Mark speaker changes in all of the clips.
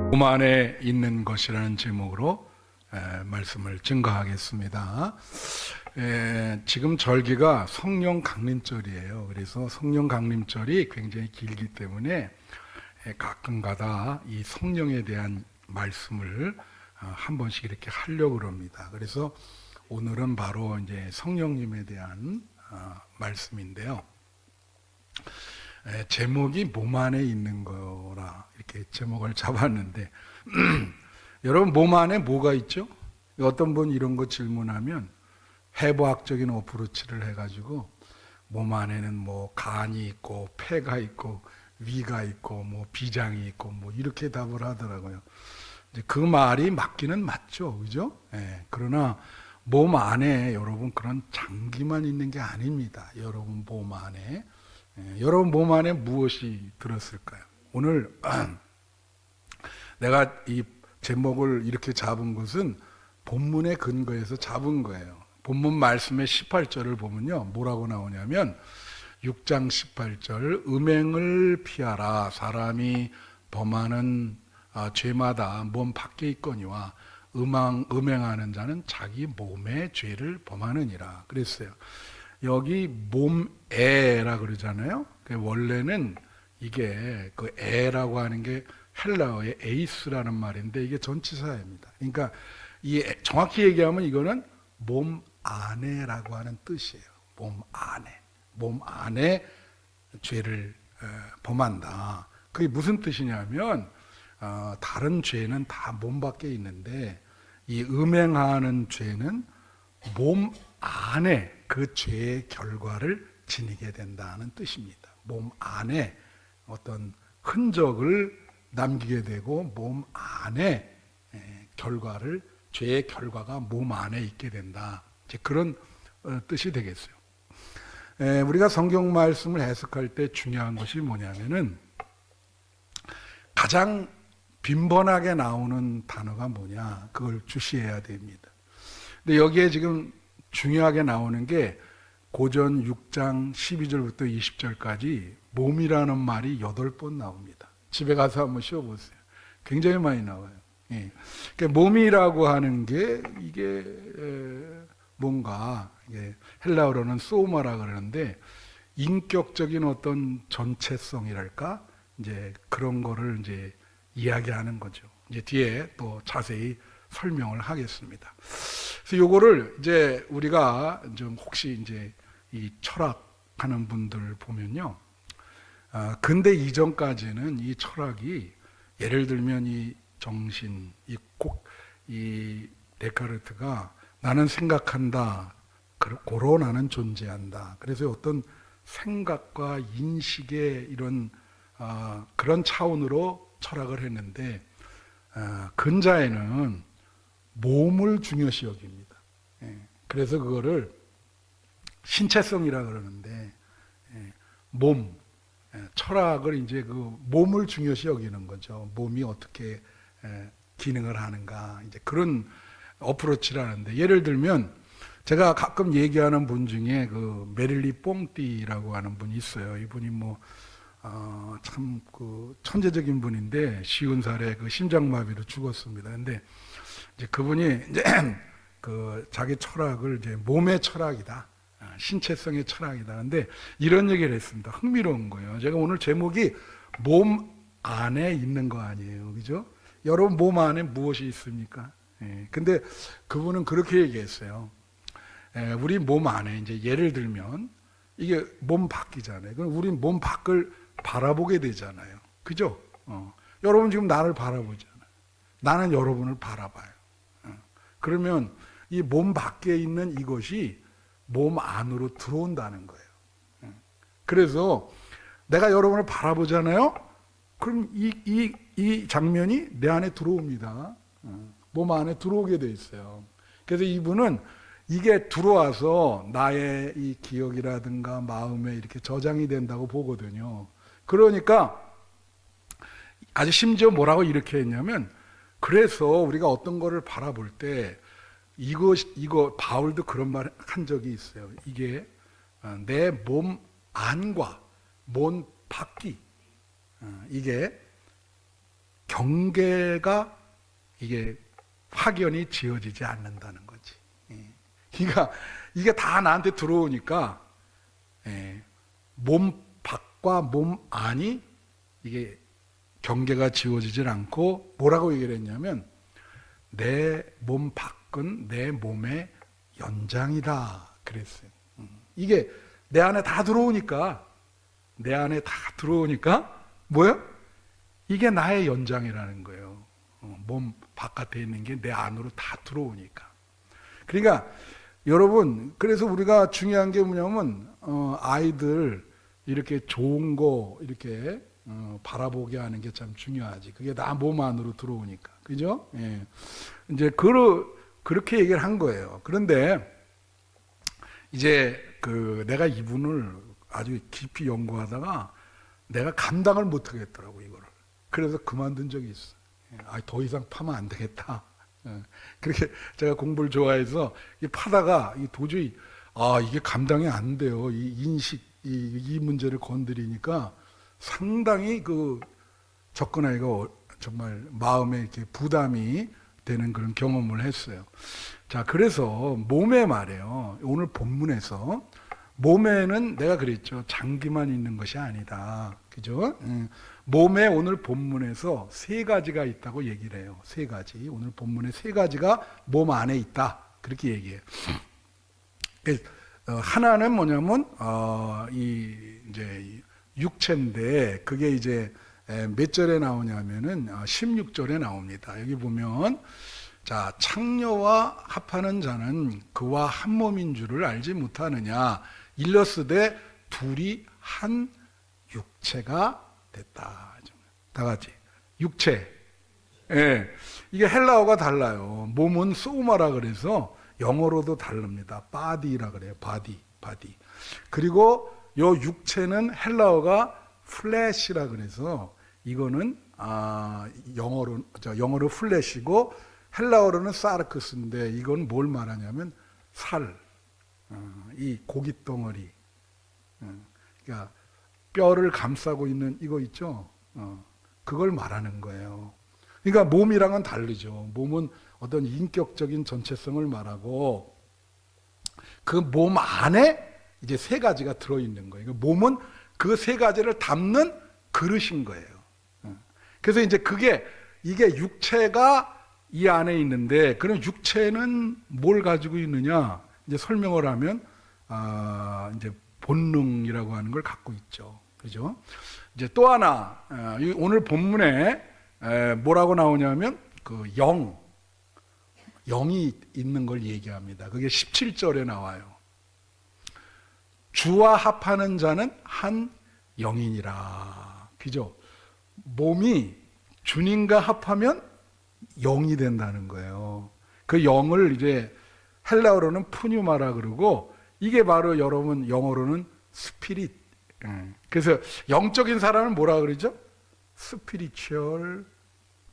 Speaker 1: 몸 안에 있는 것이라는 제목으로 말씀을 증거하겠습니다. 지금 절기가 성령 강림절이에요. 그래서 성령 강림절이 굉장히 길기 때문에 가끔가다 이 성령에 대한 말씀을 한 번씩 이렇게 하려고 합니다. 그래서 오늘은 바로 이제 성령님에 대한 말씀인데요. 제목이 몸 안에 있는 거라 이렇게 제목을 잡았는데 여러분 몸 안에 뭐가 있죠? 어떤 분 이런 거 질문하면 해부학적인 어프로치를 해가지고 몸 안에는 뭐 간이 있고 폐가 있고 위가 있고 뭐 비장이 있고 뭐 이렇게 답을 하더라고요. 이제 그 말이 맞기는 맞죠, 그죠? 그러나 몸 안에 여러분 그런 장기만 있는 게 아닙니다. 여러분 몸 안에 여러분 몸 안에 무엇이 들었을까요? 오늘 내가 이 제목을 이렇게 잡은 것은 본문의 근거에서 잡은 거예요. 본문 말씀의 18절을 보면요, 뭐라고 나오냐면 6장 18절 음행을 피하라. 사람이 범하는 죄마다 몸 밖에 있거니와 음행하는 자는 자기 몸의 죄를 범하느니라 그랬어요. 여기 몸에라 그러잖아요. 원래는 이게 그 에라고 하는 게 헬라어의 에이스라는 말인데 이게 전치사입니다. 그러니까 이 정확히 얘기하면 이거는 몸 안에라고 하는 뜻이에요. 몸 안에 죄를 범한다. 그게 무슨 뜻이냐면 다른 죄는 다 몸 밖에 있는데 이 음행하는 죄는 몸 안에 그 죄의 결과를 지니게 된다는 뜻입니다. 몸 안에 어떤 흔적을 남기게 되고 몸 안에 죄의 결과가 몸 안에 있게 된다. 이제 그런 뜻이 되겠어요. 우리가 성경 말씀을 해석할 때 중요한 것이 뭐냐면은 가장 빈번하게 나오는 단어가 뭐냐, 그걸 주시해야 됩니다. 근데 여기에 지금 중요하게 나오는 게 고전 6장 12절부터 20절까지 몸이라는 말이 8번 나옵니다. 집에 가서 한번 쉬어보세요. 굉장히 많이 나와요. 그러니까 몸이라고 하는 게 이게 뭔가 헬라어로는 소마라 그러는데 인격적인 어떤 전체성이랄까 이제 그런 거를 이제 이야기하는 거죠. 이제 뒤에 또 자세히 설명을 하겠습니다. 그래서 요거를 이제 우리가 좀 혹시 이제 이 철학하는 분들 보면요. 근대 이전까지는 이 철학이 예를 들면 이 정신, 이 데카르트가 나는 생각한다. 고로 나는 존재한다. 그래서 어떤 생각과 인식의 이런 그런 차원으로 철학을 했는데 근자에는 몸을 중요시 여깁니다. 그래서 그거를 신체성이라 그러는데 몸, 철학을 이제 그 몸을 중요시 여기는 거죠. 몸이 어떻게 기능을 하는가 이제 그런 어프로치를 하는데 예를 들면 제가 가끔 얘기하는 분 중에 그 메릴리 뽕띠라고 하는 분이 있어요. 이분이 뭐 참 그 천재적인 분인데 50살에 그 심장마비로 죽었습니다. 근데 이제 그분이 이제 그 자기 철학을 이제 몸의 철학이다, 신체성의 철학이다. 근데 이런 얘기를 했습니다. 흥미로운 거예요. 제가 오늘 제목이 몸 안에 있는 거 아니에요, 그죠? 여러분 몸 안에 무엇이 있습니까? 근데 그분은 그렇게 얘기했어요. 우리 몸 안에 이제 예를 들면 이게 몸 밖이잖아요. 그럼 우리 몸 밖을 바라보게 되잖아요. 그죠? 여러분 지금 나를 바라보잖아요. 나는 여러분을 바라봐요. 그러면 이 몸 밖에 있는 이것이 몸 안으로 들어온다는 거예요. 그래서 내가 여러분을 바라보잖아요. 그럼 이 장면이 내 안에 들어옵니다. 몸 안에 들어오게 돼 있어요. 그래서 이분은 이게 들어와서 나의 이 기억이라든가 마음에 이렇게 저장이 된다고 보거든요. 그러니까 아주 심지어 뭐라고 이렇게 했냐면 그래서 우리가 어떤 거를 바라볼 때 이거 바울도 그런 말 한 적이 있어요. 이게 내 몸 안과 몸 밖이 이게 경계가 이게 확연히 지어지지 않는다는 거지. 그러니까 이게 다 나한테 들어오니까 몸 밖과 몸 안이 이게 경계가 지어지질 않고 뭐라고 얘기를 했냐면 내 몸 밖은 내 몸의 연장이다 그랬어요. 이게 내 안에 다 들어오니까 뭐예요? 이게 나의 연장이라는 거예요. 몸 바깥에 있는 게 내 안으로 다 들어오니까. 그러니까 여러분, 그래서 우리가 중요한 게 뭐냐면 아이들 이렇게 좋은 거 이렇게 바라보게 하는 게 참 중요하지. 그게 다 몸 안으로 들어오니까, 그죠? 예. 이제 그렇게 얘기를 한 거예요. 그런데 이제 내가 이분을 아주 깊이 연구하다가 내가 감당을 못 하겠더라고 이거를. 그래서 그만둔 적이 있어. 더 이상 파면 안 되겠다. 그렇게 제가 공부를 좋아해서 파다가 도저히 이게 감당이 안 돼요. 이 인식 이 문제를 건드리니까 상당히 접근하기가 정말 마음에 이렇게 부담이 되는 그런 경험을 했어요. 자, 그래서 몸에 말이에요. 오늘 본문에서 몸에는 내가 그랬죠. 장기만 있는 것이 아니다. 그죠? 몸에 오늘 본문에서 세 가지가 있다고 얘기를 해요. 세 가지. 오늘 본문에 세 가지가 몸 안에 있다. 그렇게 얘기해요. 하나는 뭐냐면, 이제 육체인데, 그게 이제 몇 절에 나오냐면은 16절에 나옵니다. 여기 보면, 자, 창녀와 합하는 자는 그와 한 몸인 줄을 알지 못하느냐. 일러스되 둘이 한 육체가 됐다. 다 같이. 육체. 예. 이게 헬라어가 달라요. 몸은 소마라 그래서 영어로도 다릅니다. body라 그래요. body. 그리고 요 육체는 헬라어가 flesh라 그래서 이거는 영어로 flesh이고 헬라어로는 사르크스인데 이건 뭘 말하냐면 살. 이 고기 덩어리, 그러니까 뼈를 감싸고 있는 이거 있죠? 그걸 말하는 거예요. 그러니까 몸이랑은 다르죠. 몸은 어떤 인격적인 전체성을 말하고 그 몸 안에 이제 세 가지가 들어있는 거예요. 그러니까 몸은 그 세 가지를 담는 그릇인 거예요. 그래서 이제 이게 육체가 이 안에 있는데 그럼 육체는 뭘 가지고 있느냐? 이제 설명을 하면 이제 본능이라고 하는 걸 갖고 있죠. 그죠? 이제 또 하나 오늘 본문에 뭐라고 나오냐면 영이 있는 걸 얘기합니다. 그게 17절에 나와요. 주와 합하는 자는 한 영이니라. 그죠? 몸이 주님과 합하면 영이 된다는 거예요. 그 영을 이제 헬라어로는 푸뉴마라 그러고 이게 바로 여러분 영어로는 스피릿. 그래서 영적인 사람은 뭐라 그러죠? 스피리추얼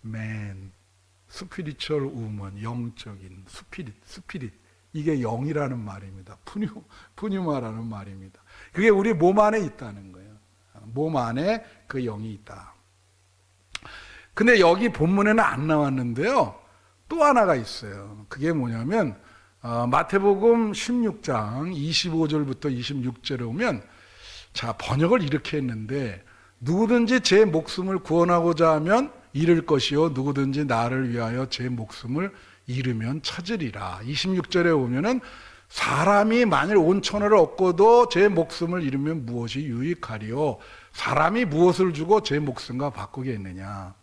Speaker 1: 맨, 스피리추얼 우먼, 영적인 스피릿. 이게 영이라는 말입니다. 푸뉴마라는 말입니다. 그게 우리 몸 안에 있다는 거예요. 몸 안에 그 영이 있다. 근데 여기 본문에는 안 나왔는데요. 또 하나가 있어요. 그게 뭐냐면 마태복음 16장 25절부터 26절에 오면 자, 번역을 이렇게 했는데 누구든지 제 목숨을 구원하고자 하면 잃을 것이요 누구든지 나를 위하여 제 목숨을 잃으면 찾으리라. 26절에 오면은 사람이 만일 온천을 얻고도 제 목숨을 잃으면 무엇이 유익하리요? 사람이 무엇을 주고 제 목숨과 바꾸겠느냐?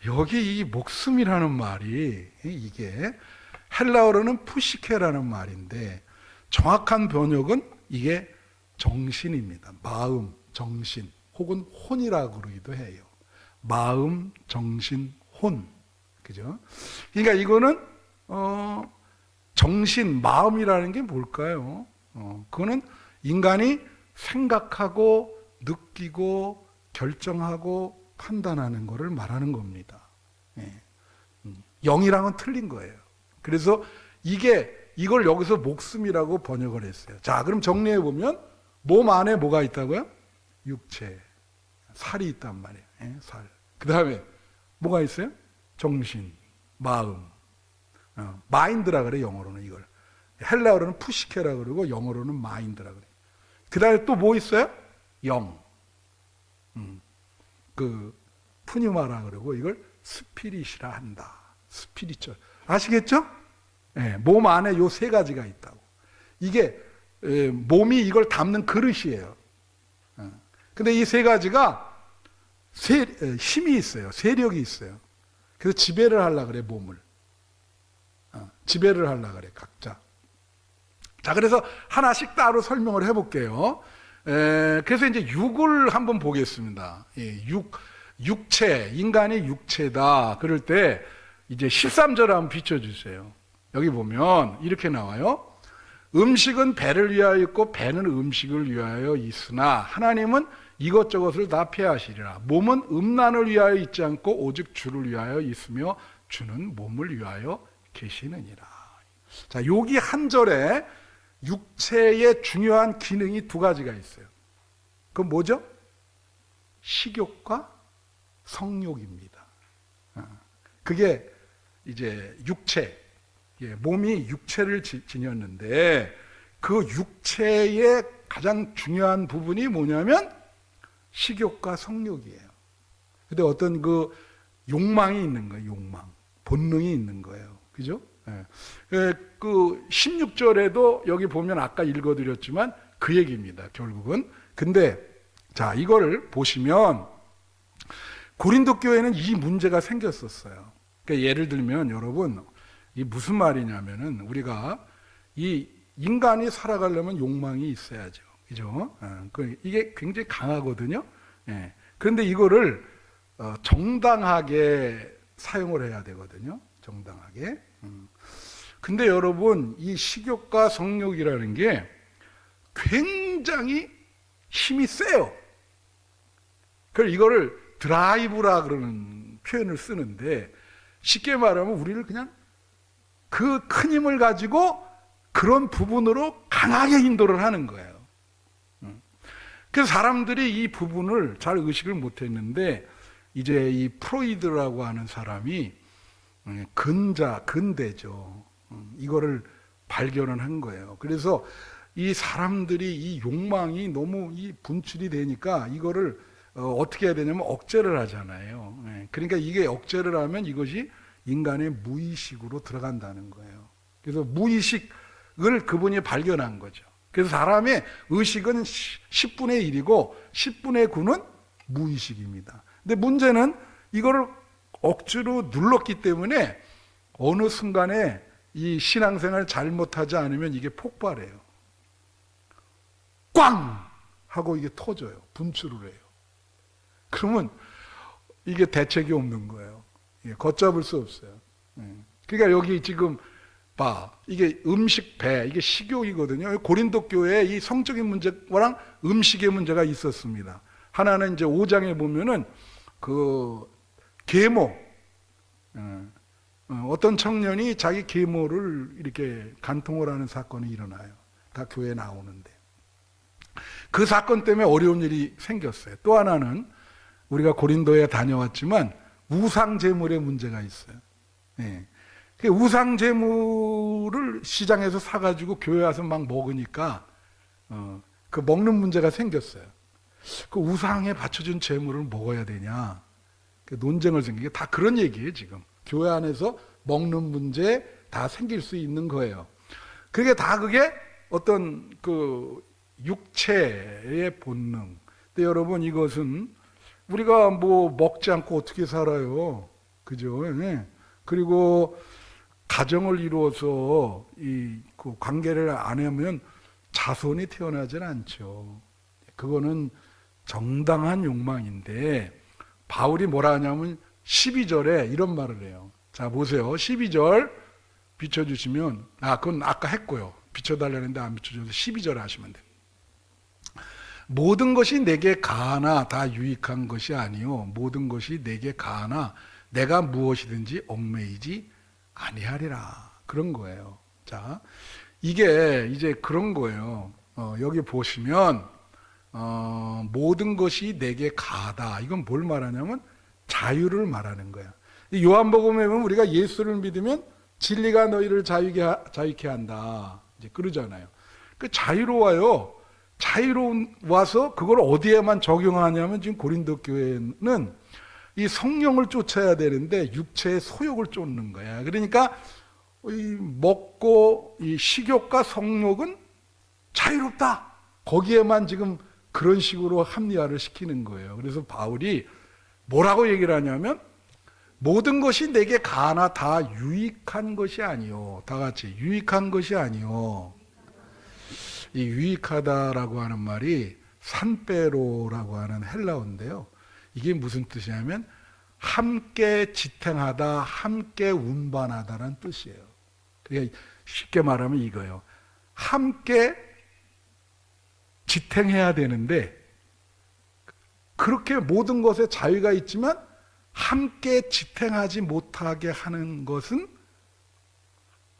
Speaker 1: 여기 이 목숨이라는 말이 이게 헬라어로는 푸시케라는 말인데 정확한 번역은 이게 정신입니다. 마음, 정신 혹은 혼이라고 그러기도 해요. 마음, 정신, 혼. 그죠? 그러니까 이거는 정신, 마음이라는 게 뭘까요? 그거는 인간이 생각하고 느끼고 결정하고 판단하는 것을 말하는 겁니다. 예. 영이랑은 틀린 거예요. 그래서 이걸 여기서 목숨이라고 번역을 했어요. 자, 그럼 정리해 보면 몸 안에 뭐가 있다고요? 육체, 살이 있단 말이에요. 예? 살. 그 다음에 뭐가 있어요? 정신, 마음, 마인드라 그래 영어로는 이걸. 헬라어로는 푸시케라 그러고 영어로는 마인드라 그래. 그 다음에 또 뭐 있어요? 영. 그 푸니마라 그러고 이걸 스피릿이라 한다. 스피리처. 아시겠죠? 네, 몸 안에 요 세 가지가 있다고. 이게 몸이 이걸 담는 그릇이에요. 근데 이 세 가지가 힘이 있어요. 세력이 있어요. 그래서 지배를 하려고 그래, 몸을. 지배를 하려고 그래, 각자. 자, 그래서 하나씩 따로 설명을 해볼게요. 그래서 이제 육을 한번 보겠습니다. 육체, 인간이 육체다. 그럴 때 이제 13절 한번 비춰주세요. 여기 보면 이렇게 나와요. 음식은 배를 위하여 있고 배는 음식을 위하여 있으나 하나님은 이것저것을 다 폐하시리라. 몸은 음란을 위하여 있지 않고 오직 주를 위하여 있으며 주는 몸을 위하여 계시느니라. 자, 여기 한 절에 육체의 중요한 기능이 두 가지가 있어요. 그건 뭐죠? 식욕과 성욕입니다. 그게 이제 육체, 몸이 육체를 지녔는데 그 육체의 가장 중요한 부분이 뭐냐면 식욕과 성욕이에요. 근데 어떤 그 욕망이 있는 거예요. 욕망, 본능이 있는 거예요. 그죠? 그 16절에도 여기 보면 아까 읽어드렸지만 그 얘기입니다. 결국은. 근데 자, 이거를 보시면 고린도 교회는 이 문제가 생겼었어요. 그러니까 예를 들면 여러분, 이 무슨 말이냐면은 우리가 이 인간이 살아가려면 욕망이 있어야죠. 그죠? 이게 굉장히 강하거든요. 그런데 이거를 정당하게 사용을 해야 되거든요. 정당하게. 근데 여러분, 이 식욕과 성욕이라는 게 굉장히 힘이 세요. 그래서 이거를 드라이브라 그러는 표현을 쓰는데 쉽게 말하면 우리를 그냥 그 큰 힘을 가지고 그런 부분으로 강하게 인도를 하는 거예요. 그래서 사람들이 이 부분을 잘 의식을 못했는데 이제 이 프로이드라고 하는 사람이 근대죠. 이거를 발견을 한 거예요. 그래서 이 사람들이 이 욕망이 너무 이 분출이 되니까 이거를 어떻게 해야 되냐면 억제를 하잖아요. 그러니까 이게 억제를 하면 이것이 인간의 무의식으로 들어간다는 거예요. 그래서 무의식을 그분이 발견한 거죠. 그래서 사람의 의식은 10분의 1이고 10분의 9는 무의식입니다. 근데 문제는 이거를 억지로 눌렀기 때문에 어느 순간에 이 신앙생활 잘못하지 않으면 이게 폭발해요. 꽝! 하고 이게 터져요. 분출을 해요. 그러면 이게 대책이 없는 거예요. 걷잡을 수 없어요. 그러니까 여기 지금 봐. 이게 음식 배, 이게 식욕이거든요. 고린도 교회에 이 성적인 문제랑 음식의 문제가 있었습니다. 하나는 이제 5장에 보면은 그 계모, 어떤 청년이 자기 계모를 이렇게 간통을 하는 사건이 일어나요. 다 교회에 나오는데. 그 사건 때문에 어려운 일이 생겼어요. 또 하나는 우리가 고린도에 다녀왔지만 우상 제물의 문제가 있어요. 우상 제물을 시장에서 사가지고 교회 와서 막 먹으니까 그 먹는 문제가 생겼어요. 그 우상에 바쳐준 제물을 먹어야 되냐? 그 논쟁을 생긴 게 다 그런 얘기예요. 지금 교회 안에서 먹는 문제 다 생길 수 있는 거예요. 그게 다 그게 어떤 그 육체의 본능. 근데 여러분 이것은 우리가 뭐 먹지 않고 어떻게 살아요? 그죠? 그리고 가정을 이루어서 그 관계를 안 하면 자손이 태어나질 않죠. 그거는 정당한 욕망인데 바울이 뭐라 하냐면 12절에 이런 말을 해요. 자, 보세요. 12절 비춰주시면, 그건 아까 했고요. 비춰달라는데 안 비춰줘서 12절 하시면 돼요. 모든 것이 내게 가하나 다 유익한 것이 아니요 모든 것이 내게 가하나 내가 무엇이든지 얽매이지 아니하리라. 그런 거예요. 자, 이게 이제 그런 거예요. 여기 보시면 모든 것이 내게 가하다. 이건 뭘 말하냐면 자유를 말하는 거야. 요한복음에 보면 우리가 예수를 믿으면 진리가 너희를 자유케 한다. 이제 그러잖아요. 그 자유로워요. 자유로워서 그걸 어디에만 적용하냐면 지금 고린도 교회는 이 성령을 쫓아야 되는데 육체의 소욕을 쫓는 거야. 그러니까 이 먹고 이 식욕과 성욕은 자유롭다. 거기에만 지금 그런 식으로 합리화를 시키는 거예요. 그래서 바울이 뭐라고 얘기를 하냐면 모든 것이 내게 가나 다 유익한 것이 아니요. 다 같이 유익한 것이 아니요. 이 유익하다라고 하는 말이 산페로라고 하는 헬라어인데요. 이게 무슨 뜻이냐면 함께 지탱하다, 함께 운반하다라는 뜻이에요. 그러니까 쉽게 말하면 이거예요. 함께 지탱해야 되는데 그렇게 모든 것에 자유가 있지만 함께 지탱하지 못하게 하는 것은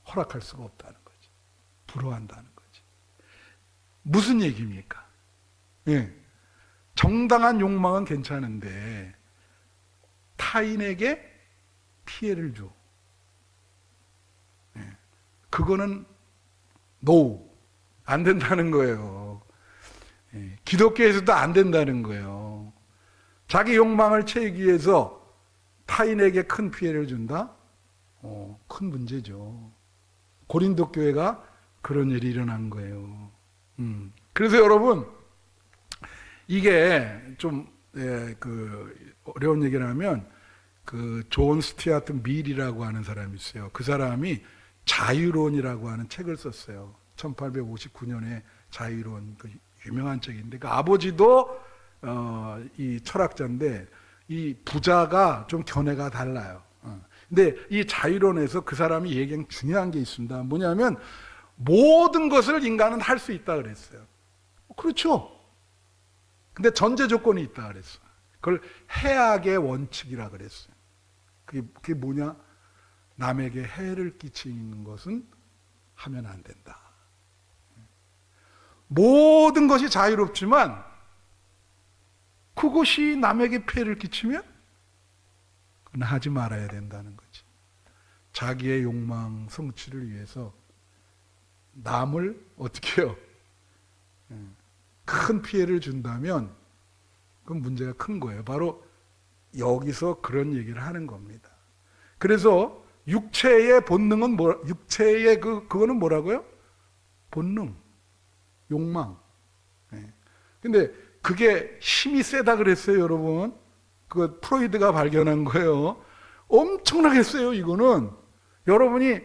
Speaker 1: 허락할 수가 없다는 거지. 불허한다는 거지. 무슨 얘기입니까? 예. 정당한 욕망은 괜찮은데 타인에게 피해를 줘. 예. 그거는 no. 안 된다는 거예요. 예. 기독교에서도 안 된다는 거예요. 자기 욕망을 채우기 위해서 타인에게 큰 피해를 준다? 큰 문제죠. 고린도 교회가 그런 일이 일어난 거예요. 그래서 여러분, 이게 좀, 어려운 얘기를 하면, 존 스튜어트 밀이라고 하는 사람이 있어요. 그 사람이 자유론이라고 하는 책을 썼어요. 1859년에 자유론, 그 유명한 책인데, 그 아버지도, 이 철학자인데, 이 부자가 좀 견해가 달라요. 근데 이 자유론에서 그 사람이 얘기한 중요한 게 있습니다. 뭐냐면 모든 것을 인간은 할 수 있다 그랬어요. 그렇죠. 근데 전제 조건이 있다 그랬어요. 그걸 해악의 원칙이라 그랬어요. 그게 뭐냐? 남에게 해를 끼치는 것은 하면 안 된다. 모든 것이 자유롭지만 그것이 남에게 피해를 끼치면 그건 하지 말아야 된다는 거지. 자기의 욕망 성취를 위해서 남을 어떻게 해요? 큰 피해를 준다면 그건 문제가 큰 거예요. 바로 여기서 그런 얘기를 하는 겁니다. 그래서 육체의 본능은 육체의 그거는 뭐라고요? 본능, 욕망. 근데 그게 힘이 세다 그랬어요, 여러분. 그 프로이드가 발견한 거예요. 엄청나게 세요, 이거는. 여러분이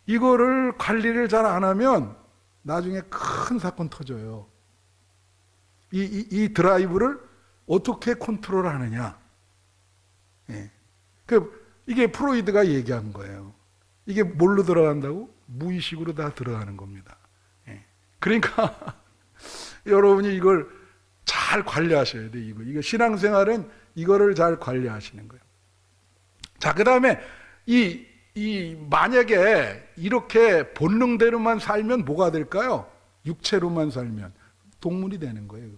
Speaker 1: 이거를 관리를 잘 안 하면 나중에 큰 사건 터져요. 이 드라이브를 어떻게 컨트롤 하느냐. 예. 이게 프로이드가 얘기한 거예요. 이게 뭘로 들어간다고? 무의식으로 다 들어가는 겁니다. 예. 그러니까 여러분이 이걸 잘 관리하셔야 돼. 이거 신앙생활은 이거를 잘 관리하시는 거예요. 자, 그 다음에 만약에 이렇게 본능대로만 살면 뭐가 될까요? 육체로만 살면 동물이 되는 거예요.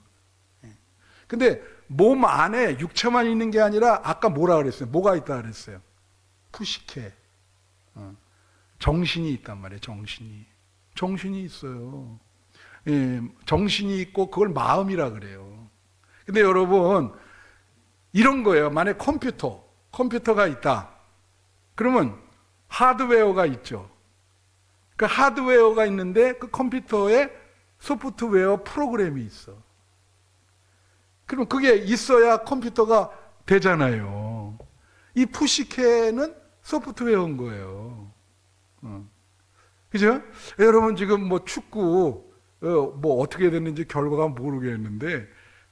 Speaker 1: 근데 몸 안에 육체만 있는 게 아니라 아까 뭐라 그랬어요? 뭐가 있다 그랬어요? 푸시케. 정신이 있단 말이에요. 정신이 있어요. 예, 정신이 있고 그걸 마음이라 그래요. 근데 여러분 이런 거예요. 만약 컴퓨터가 있다. 그러면 하드웨어가 있죠. 그 하드웨어가 있는데 그 컴퓨터에 소프트웨어 프로그램이 있어. 그럼 그게 있어야 컴퓨터가 되잖아요. 이 푸시케는 소프트웨어인 거예요. 그죠? 여러분 지금 뭐 축구 뭐 어떻게 됐는지 결과가 모르겠는데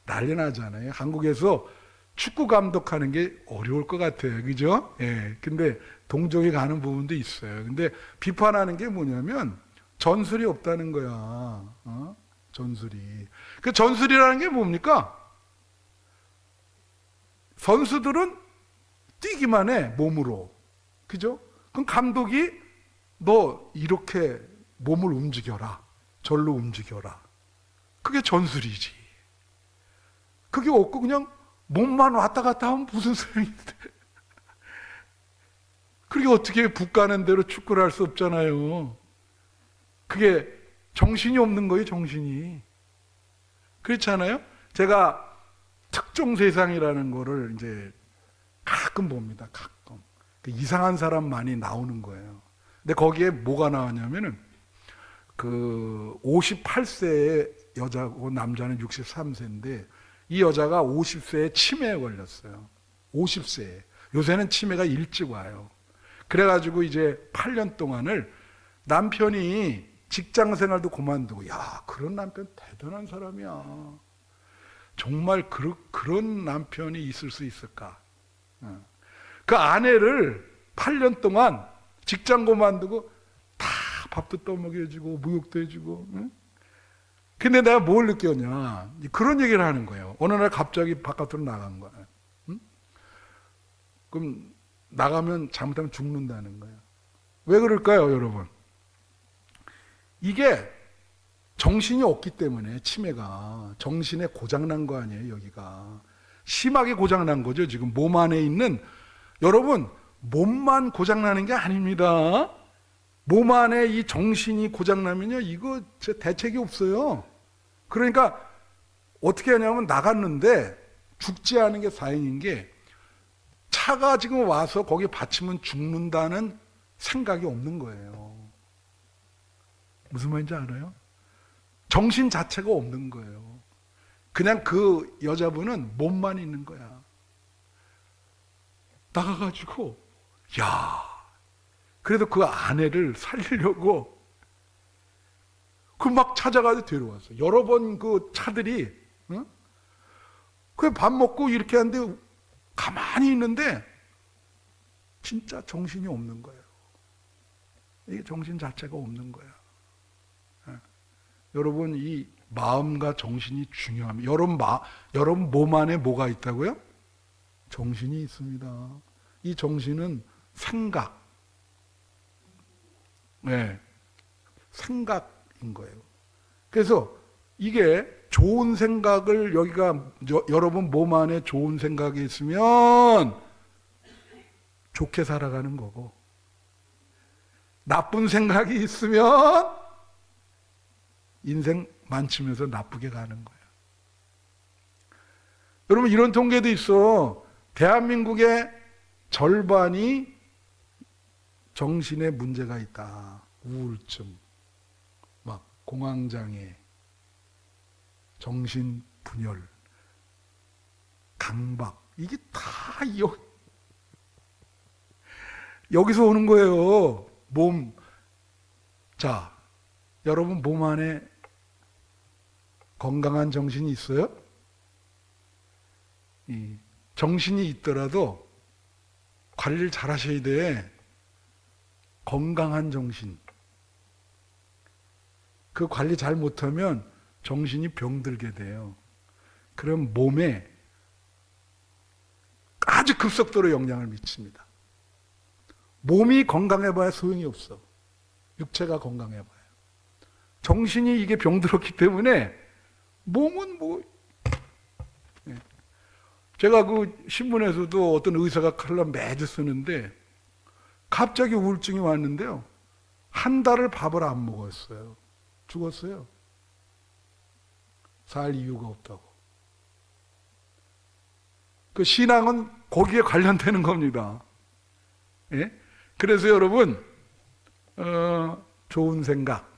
Speaker 1: 난리 나잖아요. 한국에서 축구 감독하는 게 어려울 것 같아요. 그죠? 예. 근데 동정이 가는 부분도 있어요. 근데 비판하는 게 뭐냐면 전술이 없다는 거야. 전술이. 그 전술이라는 게 뭡니까? 선수들은 뛰기만 해, 몸으로. 그죠? 그럼 감독이 너 이렇게 몸을 움직여라. 절로 움직여라. 그게 전술이지. 그게 없고 그냥 몸만 왔다 갔다 하면 무슨 소용인데. 그게 어떻게 북 가는 대로 축구를 할 수 없잖아요. 그게 정신이 없는 거예요, 정신이. 그렇잖아요? 제가 특종세상이라는 거를 이제 가끔 봅니다, 가끔. 이상한 사람 많이 나오는 거예요. 근데 거기에 뭐가 나왔냐면은, 58세의 여자고 남자는 63세인데, 이 여자가 50세에 치매에 걸렸어요. 50세에. 요새는 치매가 일찍 와요. 그래가지고 이제 8년 동안을 남편이 직장 생활도 그만두고, 야, 그런 남편 대단한 사람이야. 정말 그런 남편이 있을 수 있을까? 그 아내를 8년 동안 직장 그만두고 다 밥도 떠먹여주고 목욕도 해주고. 근데 내가 뭘 느꼈냐? 그런 얘기를 하는 거예요. 어느 날 갑자기 바깥으로 나간 거야. 그럼 나가면 잘못하면 죽는다는 거예요. 왜 그럴까요, 여러분? 이게 정신이 없기 때문에, 치매가 정신에 고장난 거 아니에요. 여기가 심하게 고장난 거죠. 지금 몸 안에 있는, 여러분, 몸만 고장나는 게 아닙니다. 몸 안에 이 정신이 고장나면요, 이거 대책이 없어요. 그러니까 어떻게 하냐면, 나갔는데 죽지 않은 게 다행인 게, 차가 지금 와서 거기 받치면 죽는다는 생각이 없는 거예요. 무슨 말인지 알아요? 정신 자체가 없는 거예요. 그냥 그 여자분은 몸만 있는 거야. 나가가지고, 야, 그래도 그 아내를 살리려고 그 막 찾아가서 데려왔어. 여러 번 그 차들이, 그 밥 먹고 이렇게 하는데 가만히 있는데 진짜 정신이 없는 거예요. 이게 정신 자체가 없는 거야. 여러분, 이 마음과 정신이 중요합니다. 여러분 몸 안에 뭐가 있다고요? 정신이 있습니다. 이 정신은 생각, 생각인 거예요. 그래서 이게 좋은 생각을, 여기가 여러분 몸 안에 좋은 생각이 있으면 좋게 살아가는 거고, 나쁜 생각이 있으면 인생 만치면서 나쁘게 가는 거예요. 여러분, 이런 통계도 있어. 대한민국의 절반이 정신에 문제가 있다. 우울증, 막 공황장애, 정신분열, 강박, 이게 다 여기서 오는 거예요. 자, 여러분 몸 안에 건강한 정신이 있어요? 정신이 있더라도 관리를 잘 하셔야 돼. 건강한 정신. 그 관리 잘 못하면 정신이 병들게 돼요. 그럼 몸에 아주 급속도로 영향을 미칩니다. 몸이 건강해봐야 소용이 없어. 육체가 건강해봐요. 정신이 이게 병들었기 때문에 몸은 제가 그 신문에서도 어떤 의사가 칼럼 매주 쓰는데, 갑자기 우울증이 왔는데요, 한 달을 밥을 안 먹었어요. 죽었어요. 살 이유가 없다고. 그 신앙은 거기에 관련되는 겁니다. 그래서 여러분, 좋은 생각,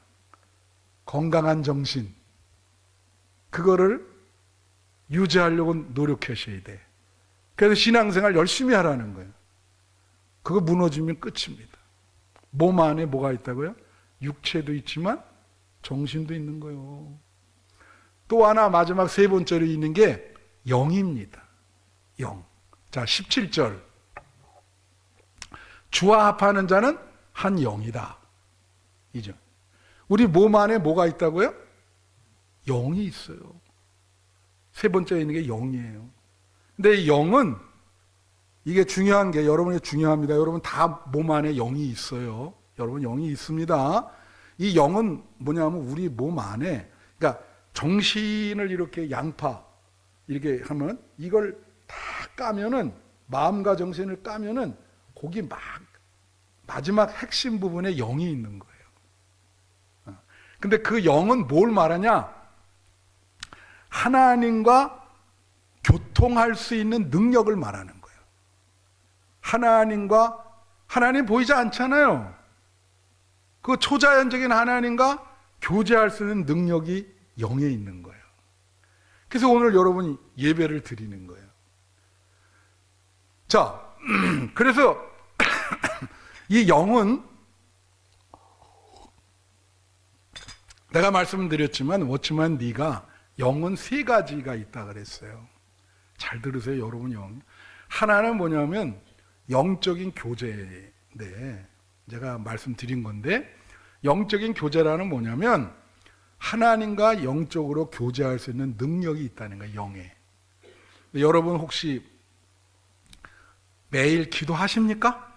Speaker 1: 건강한 정신, 그거를 유지하려고 노력하셔야 돼. 그래서 신앙생활 열심히 하라는 거예요. 그거 무너지면 끝입니다. 몸 안에 뭐가 있다고요? 육체도 있지만 정신도 있는 거예요. 또 하나, 마지막 세 번째로 있는 게 영입니다. 영. 자, 17절. 주와 합하는 자는 한 영이다. 이죠. 우리 몸 안에 뭐가 있다고요? 영이 있어요. 세 번째에 있는 게 영이에요. 근데 이 영은, 이게 중요한 게, 여러분이 중요합니다. 여러분 다 몸 안에 영이 있어요. 여러분 영이 있습니다. 이 영은 뭐냐면 우리 몸 안에, 그러니까 정신을 이렇게 양파 이렇게 하면 이걸 까면은, 마음과 정신을 까면은 거기 막 마지막 핵심 부분에 영이 있는 거예요. 근데 그 영은 뭘 말하냐? 하나님과 교통할 수 있는 능력을 말하는 거예요. 하나님 보이지 않잖아요. 그 초자연적인 하나님과 교제할 수 있는 능력이 영에 있는 거예요. 그래서 오늘 여러분이 예배를 드리는 거예요. 자, 그래서 이 영은, 내가 말씀드렸지만 워치만 네가 영은 세 가지가 있다 그랬어요. 잘 들으세요, 여러분. 영 하나는 뭐냐면 영적인 교제인데, 제가 말씀드린 건데, 영적인 교제라는 뭐냐면 하나님과 영적으로 교제할 수 있는 능력이 있다는 거예요. 영에. 여러분 혹시 매일 기도하십니까?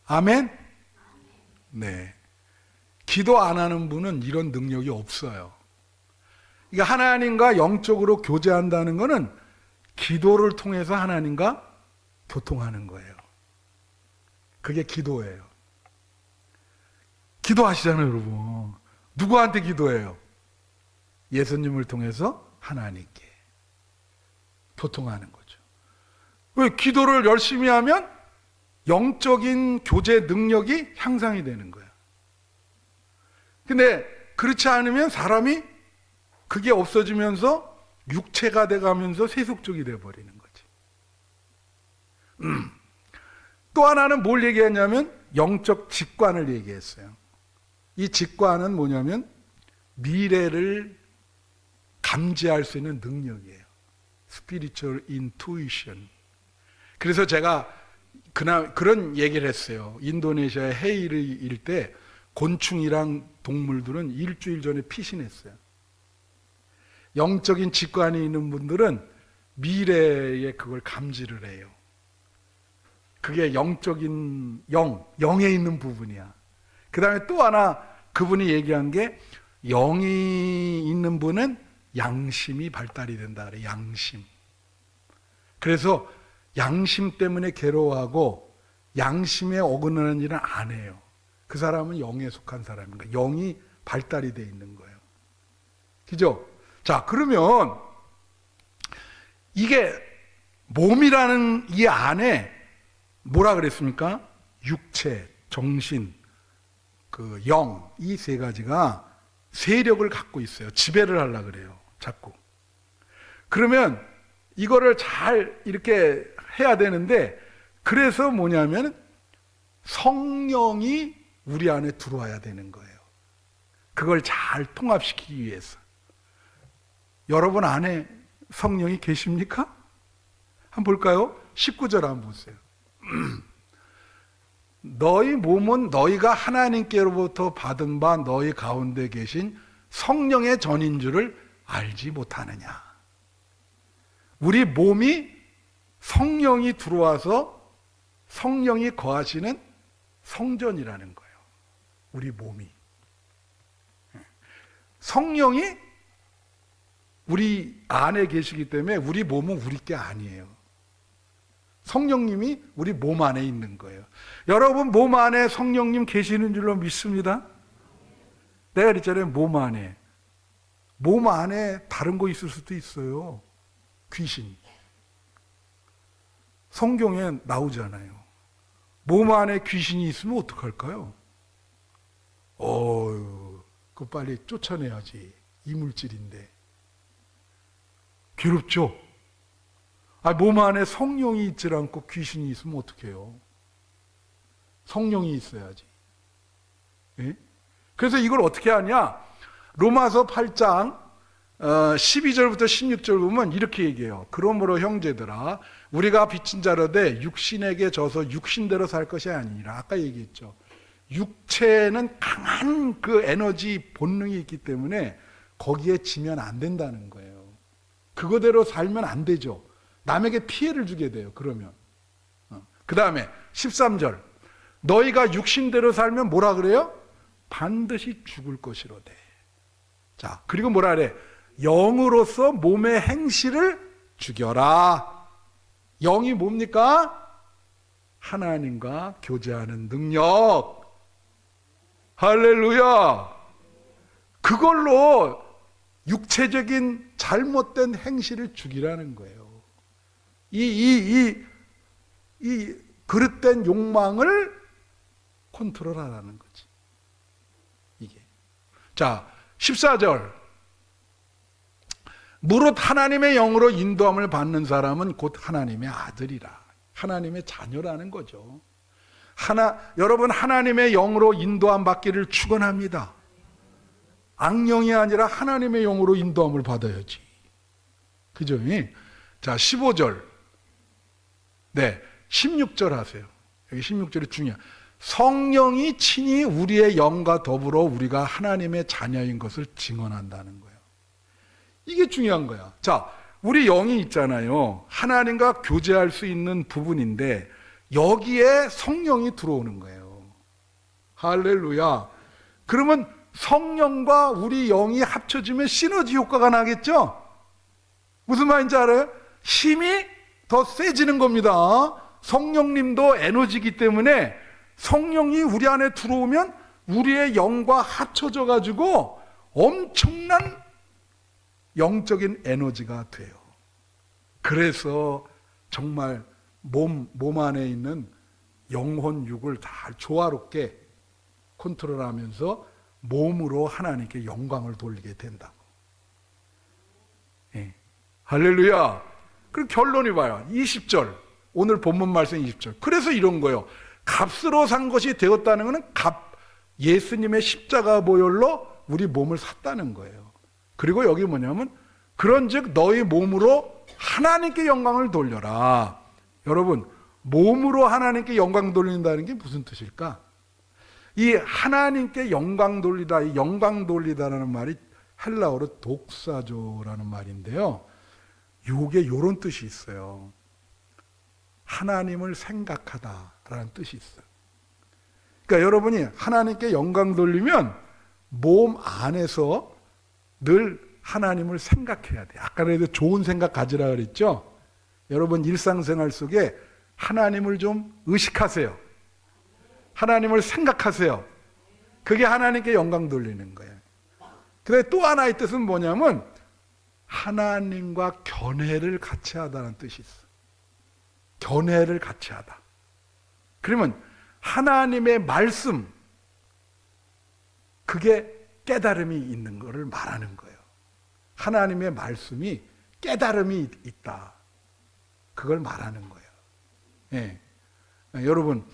Speaker 1: 아멘? 네. 기도 안 하는 분은 이런 능력이 없어요. 그러니까 하나님과 영적으로 교제한다는 것은 기도를 통해서 하나님과 교통하는 거예요. 그게 기도예요. 기도하시잖아요, 여러분. 누구한테 기도해요? 예수님을 통해서 하나님께 교통하는 거죠. 왜? 기도를 열심히 하면 영적인 교제 능력이 향상이 되는 거예요. 근데 그렇지 않으면 사람이 그게 없어지면서 육체가 돼가면서 세속적이 돼버리는 거지. 또 하나는 뭘 얘기했냐면 영적 직관을 얘기했어요. 이 직관은 뭐냐면 미래를 감지할 수 있는 능력이에요. Spiritual intuition. 그래서 제가 그런 얘기를 했어요. 인도네시아 해일을 때 곤충이랑 동물들은 일주일 전에 피신했어요. 영적인 직관이 있는 분들은 미래에 그걸 감지를 해요. 그게 영적인 영에 있는 부분이야. 그 다음에 또 하나 그분이 얘기한 게, 영이 있는 분은 양심이 발달이 된다 그래요. 양심. 그래서 양심 때문에 괴로워하고 양심에 어긋나는 일은 안 해요. 그 사람은 영에 속한 사람인 거예요. 영이 발달이 돼 있는 거예요. 그죠? 자, 그러면 이게 몸이라는 이 안에 뭐라 그랬습니까? 육체, 정신, 그 영, 이 세 가지가 세력을 갖고 있어요. 지배를 하려고 그래요. 자꾸. 그러면 이거를 잘 이렇게 해야 되는데, 그래서 뭐냐면 성령이 우리 안에 들어와야 되는 거예요. 그걸 잘 통합시키기 위해서. 여러분 안에 성령이 계십니까? 한번 볼까요? 19절 한번 보세요. 너희 몸은 너희가 하나님께로부터 받은 바 너희 가운데 계신 성령의 전인 줄을 알지 못하느냐. 우리 몸이 성령이 들어와서 성령이 거하시는 성전이라는 거예요. 우리 몸이. 성령이 우리 안에 계시기 때문에 우리 몸은 우리 게 아니에요. 성령님이 우리 몸 안에 있는 거예요. 여러분 몸 안에 성령님 계시는 줄로 믿습니다. 내가 그랬잖아요. 몸 안에. 몸 안에 다른 거 있을 수도 있어요. 귀신. 성경에 나오잖아요. 몸 안에 귀신이 있으면 어떡할까요? 그거 빨리 쫓아내야지. 이물질인데. 괴롭죠? 몸 안에 성령이 있지 않고 귀신이 있으면 어떡해요? 성령이 있어야지. 예? 그래서 이걸 어떻게 하냐? 로마서 8장 12절부터 16절 보면 이렇게 얘기해요. 그러므로 형제들아, 우리가 빚진 자로되 육신에게 져서 육신대로 살 것이 아니라, 아까 얘기했죠. 육체는 강한 그 에너지 본능이 있기 때문에 거기에 지면 안 된다는 거예요. 그거대로 살면 안 되죠. 남에게 피해를 주게 돼요. 그러면. 그 다음에 13절. 너희가 육신대로 살면 뭐라 그래요? 반드시 죽을 것이로되. 자, 그리고 뭐라 그래? 영으로서 몸의 행실을 죽여라. 영이 뭡니까? 하나님과 교제하는 능력. 할렐루야. 그걸로 육체적인 잘못된 행실을 죽이라는 거예요. 이 그릇된 욕망을 컨트롤하라는 거지. 이게. 자, 14절. 무릇 하나님의 영으로 인도함을 받는 사람은 곧 하나님의 아들이라. 하나님의 자녀라는 거죠. 여러분, 하나님의 영으로 인도함 받기를 축원합니다. 악령이 아니라 하나님의 영으로 인도함을 받아야지. 그죠? 자, 15절. 네, 16절 하세요. 여기 16절이 중요해요. 성령이 친히 우리의 영과 더불어 우리가 하나님의 자녀인 것을 증언한다는 거예요. 이게 중요한 거야. 자, 우리 영이 있잖아요. 하나님과 교제할 수 있는 부분인데 여기에 성령이 들어오는 거예요. 할렐루야. 그러면 성령과 우리 영이 합쳐지면 시너지 효과가 나겠죠? 무슨 말인지 알아요? 힘이 더 세지는 겁니다. 성령님도 에너지이기 때문에 성령이 우리 안에 들어오면 우리의 영과 합쳐져 가지고 엄청난 영적인 에너지가 돼요. 그래서 정말 몸 안에 있는 영혼 육을 잘 조화롭게 컨트롤하면서 몸으로 하나님께 영광을 돌리게 된다고. 예. 할렐루야. 그리고 결론이 봐요. 20절. 오늘 본문 말씀 20절. 그래서 이런 거예요. 값으로 산 것이 되었다는 것은 예수님의 십자가 보혈로 우리 몸을 샀다는 거예요. 그리고 여기 뭐냐면 그런즉 너희 몸으로 하나님께 영광을 돌려라. 여러분, 몸으로 하나님께 영광 돌린다는 게 무슨 뜻일까? 이 하나님께 영광 돌리다, 이 영광 돌리다라는 말이 헬라어로 독사조라는 말인데요. 요게 이런 뜻이 있어요. 하나님을 생각하다라는 뜻이 있어요. 그러니까 여러분이 하나님께 영광 돌리면 몸 안에서 늘 하나님을 생각해야 돼요. 아까 그래도 좋은 생각 가지라 그랬죠? 여러분 일상생활 속에 하나님을 좀 의식하세요. 하나님을 생각하세요. 그게 하나님께 영광 돌리는 거예요. 근데 또 하나의 뜻은 뭐냐면 하나님과 견해를 같이 하다는 뜻이 있어요. 견해를 같이 하다. 그러면 하나님의 말씀, 그게 깨달음이 있는 것을 말하는 거예요. 하나님의 말씀이 깨달음이 있다. 그걸 말하는 거예요. 예. 여러분,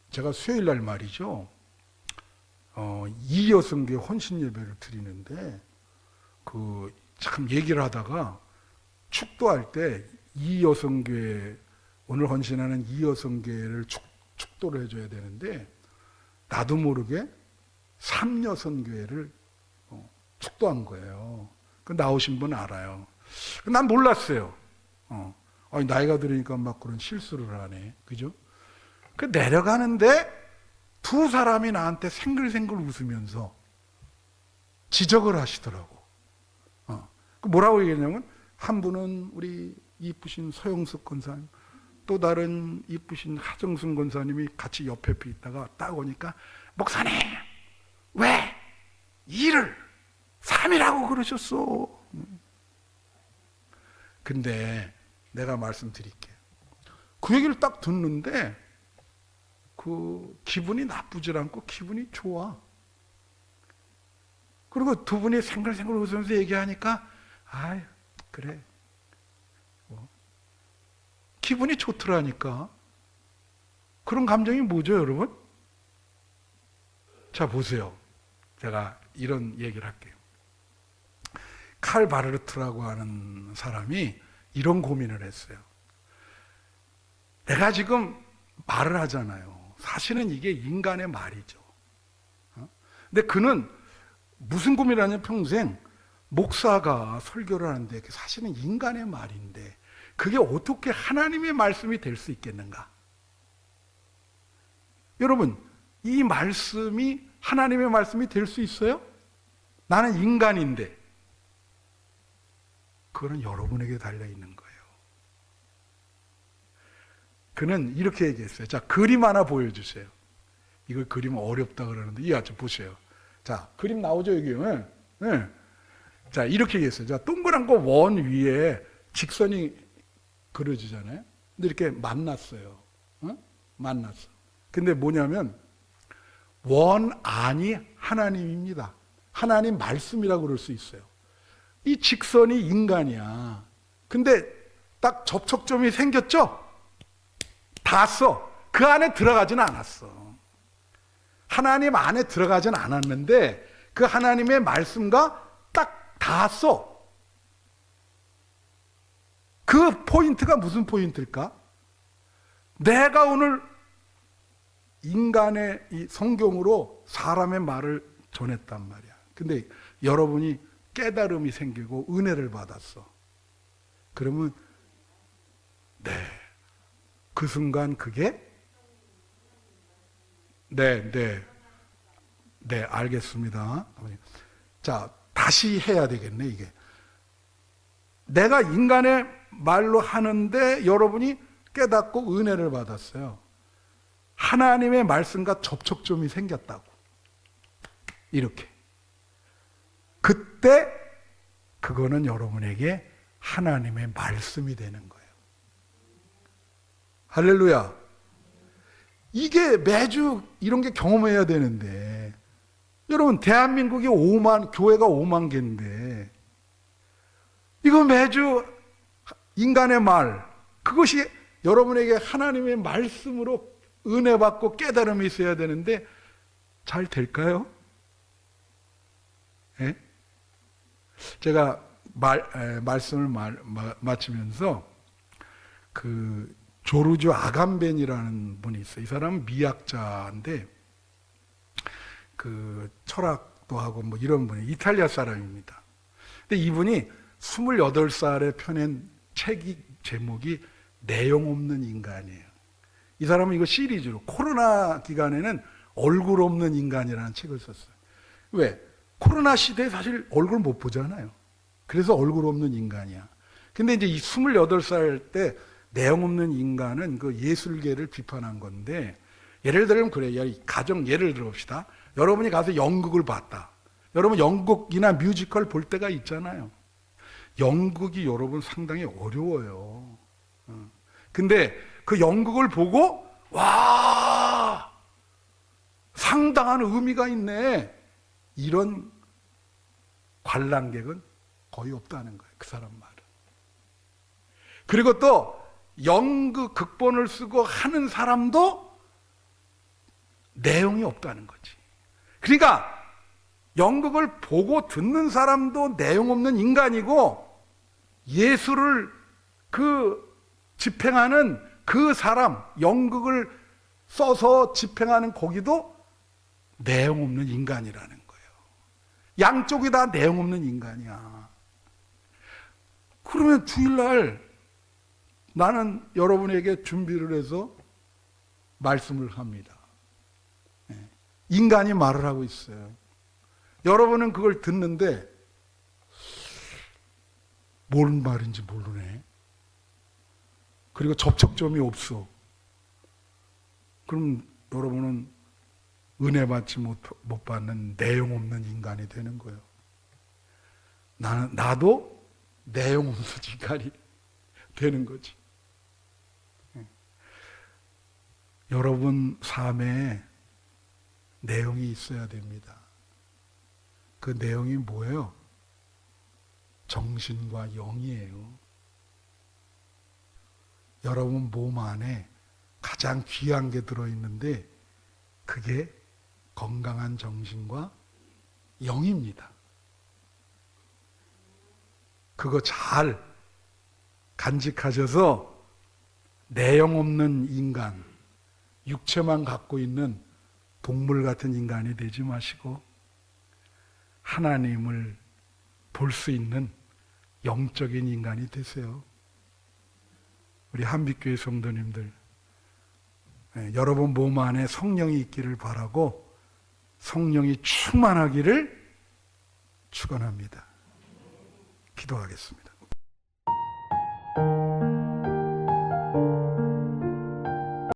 Speaker 1: 제가 수요일 날 말이죠. 이여성교회 헌신 예배를 드리는데, 참 얘기를 하다가 축도할 때 이여성교회, 오늘 헌신하는 이여성교회를 축도를 해줘야 되는데, 나도 모르게 삼여성교회를 축도한 거예요. 나오신 분 알아요. 난 몰랐어요. 나이가 들으니까 막 그런 실수를 하네. 그죠? 내려가는데 두 사람이 나한테 생글생글 웃으면서 지적을 하시더라고. 뭐라고 얘기했냐면, 한 분은 우리 이쁘신 서영숙 권사님, 또 다른 이쁘신 하정순 권사님이 같이 옆에 있다가 딱 오니까, 목사님, 왜 일을 3이라고 그러셨어? 근데 내가 말씀드릴게요. 그 얘기를 딱 듣는데 기분이 나쁘질 않고 기분이 좋아. 그리고 두 분이 생글생글 웃으면서 얘기하니까 아유 그래. 기분이 좋더라니까. 그런 감정이 뭐죠, 여러분? 자, 보세요. 제가 이런 얘기를 할게요. 칼 바르트라고 하는 사람이 이런 고민을 했어요. 내가 지금 말을 하잖아요. 사실은 이게 인간의 말이죠. 근데 그는 무슨 고민을 하냐면 평생 목사가 설교를 하는데 사실은 인간의 말인데 그게 어떻게 하나님의 말씀이 될 수 있겠는가? 여러분, 이 말씀이 하나님의 말씀이 될 수 있어요? 나는 인간인데. 그거는 여러분에게 달려있는 거예요. 그는 이렇게 얘기했어요. 자, 그림 하나 보여주세요. 이걸 그림 어렵다 그러는데, 이 아주 보세요. 자, 그림 나오죠, 여기. 네. 네. 자, 이렇게 얘기했어요. 자, 동그란 거 원 위에 직선이 그려지잖아요. 근데 이렇게 만났어요. 만났어. 근데 뭐냐면, 원 안이 하나님입니다. 하나님 말씀이라고 그럴 수 있어요. 이 직선이 인간이야. 근데 딱 접촉점이 생겼죠? 닿았어. 그 안에 들어가지는 않았어. 하나님 안에 들어가진 않았는데 그 하나님의 말씀과 딱 닿았어. 그 포인트가 무슨 포인트일까? 내가 오늘 인간의 이 성경으로 사람의 말을 전했단 말이야. 근데 여러분이 깨달음이 생기고 은혜를 받았어. 그러면 네, 그 순간 그게 네, 알겠습니다. 자, 다시 해야 되겠네, 이게. 내가 인간의 말로 하는데 여러분이 깨닫고 은혜를 받았어요. 하나님의 말씀과 접촉점이 생겼다고. 이렇게. 그때 그거는 여러분에게 하나님의 말씀이 되는 거예요. 할렐루야. 이게 매주 이런 게 경험해야 되는데, 여러분, 대한민국이 교회가 5만 개인데, 이거 매주 인간의 말, 그것이 여러분에게 하나님의 말씀으로 은혜 받고 깨달음이 있어야 되는데, 잘 될까요? 예? 제가 말씀을 마치면서 그 조르주 아감벤이라는 분이 있어요. 이 사람은 미학자인데 그 철학도 하고 뭐 이런 분이 이탈리아 사람입니다. 근데 이분이 28살에 펴낸 책이 제목이 내용 없는 인간이에요. 이 사람은 이거 시리즈로 코로나 기간에는 얼굴 없는 인간이라는 책을 썼어요. 왜? 코로나 시대에 사실 얼굴 못 보잖아요. 그래서 얼굴 없는 인간이야. 근데 이제 이 28살 때 내용 없는 인간은 그 예술계를 비판한 건데, 예를 들면 그래요. 예를 들어봅시다. 여러분이 가서 연극을 봤다. 여러분 연극이나 뮤지컬 볼 때가 있잖아요. 연극이 여러분 상당히 어려워요. 근데 그 연극을 보고 와, 상당한 의미가 있네, 이런 관람객은 거의 없다는 거예요. 그 사람 말은. 그리고 또 연극 극본을 쓰고 하는 사람도 내용이 없다는 거지. 그러니까 연극을 보고 듣는 사람도 내용 없는 인간이고, 예술을 집행하는 그 사람, 연극을 써서 집행하는 거기도 내용 없는 인간이라는 거예요. 양쪽이 다 내용 없는 인간이야. 그러면 주일날 나는 여러분에게 준비를 해서 말씀을 합니다. 인간이 말을 하고 있어요. 여러분은 그걸 듣는데 뭔 말인지 모르네. 그리고 접촉점이 없어. 그럼 여러분은 은혜 받지 못 받는 내용 없는 인간이 되는 거예요. 나도 내용 없는 인간이 되는 거지. 여러분 삶에 내용이 있어야 됩니다. 그 내용이 뭐예요? 정신과 영이에요. 여러분 몸 안에 가장 귀한 게 들어있는데 그게 건강한 정신과 영입니다. 그거 잘 간직하셔서 내용 없는 인간, 육체만 갖고 있는 동물 같은 인간이 되지 마시고 하나님을 볼 수 있는 영적인 인간이 되세요. 우리 한빛교회 성도님들, 여러분 몸 안에 성령이 있기를 바라고 성령이 충만하기를 축원합니다. 기도하겠습니다.